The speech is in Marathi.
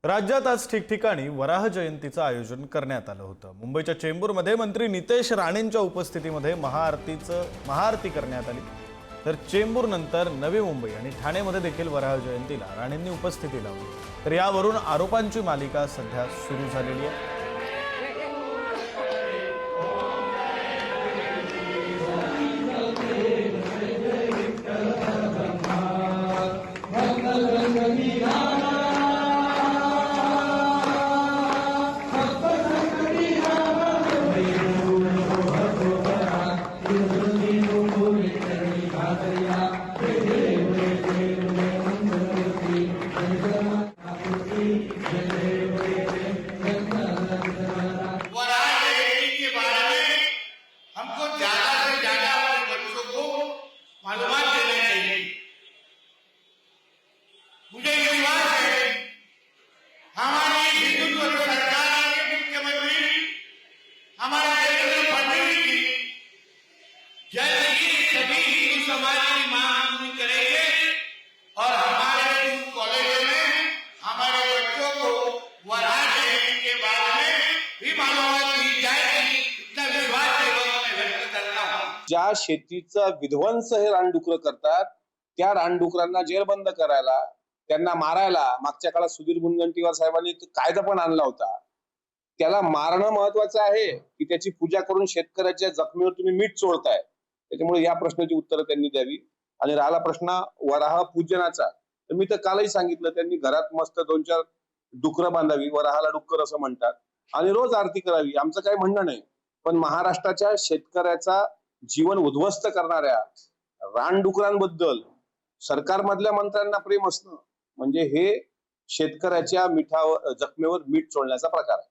राज्यात आज ठिकठिकाणी वराह जयंतीचं आयोजन करण्यात आलं होतं। मुंबईच्या चेंबूरमध्ये मंत्री नितेश राणेंच्या उपस्थितीमध्ये महाआरती करण्यात आली। तर चेंबूर नंतर नवी मुंबई आणि ठाणेमध्ये देखील वराह जयंतीला राणेंनी उपस्थिती लावली। तर यावरून आरोपांची मालिका सध्या सुरू झालेली आहे। हमको ज्यादा से ज्यादा अपने बच्चों को मालूमात देना चाहिए। मुझे विश्वास है हमारी हिंदुत्व सरकार के मुख्यमंत्री हमारे देवेंद्र फडणवीस जी जल्द ही सभी हिंदू समाज की मांग पूरी करेंगे और हमारे कॉलेजों में हमारे बच्चों को वराह जयंती के बारे में भी मालूमात दी जाएगी। इतना विश्वास है ज्या शेतीचा विध्वंस हे रानडुकर करतात त्या रानडुकरांना जेरबंद करायला, त्यांना मारायला मागच्या काळात सुधीर मुनगंटीवार साहेबांनी कायदा पण आणला होता। त्याला मारणं महत्वाचं आहे की त्याची पूजा करून शेतकऱ्याच्या जखमीवर तुम्ही मीठ चोळताय। त्याच्यामुळे या प्रश्नाची उत्तरं त्यांनी द्यावी। आणि राहिला प्रश्न वराह पूजनाचा, तर मी तर कालही सांगितलं त्यांनी घरात मस्त 2-4 डुकरं बांधावी, वराहाला डुक्कर असं म्हणतात, आणि रोज आरती करावी। आमचं काही म्हणणं नाही, पण महाराष्ट्राच्या शेतकऱ्याचा जीवन उद्ध्वस्त करणाऱ्या रानडुकरांबद्दल सरकारमधल्या मंत्र्यांना प्रेम असणं म्हणजे हे शेतकऱ्याच्या जखमेवर मीठ चोळण्याचा प्रकार आहे।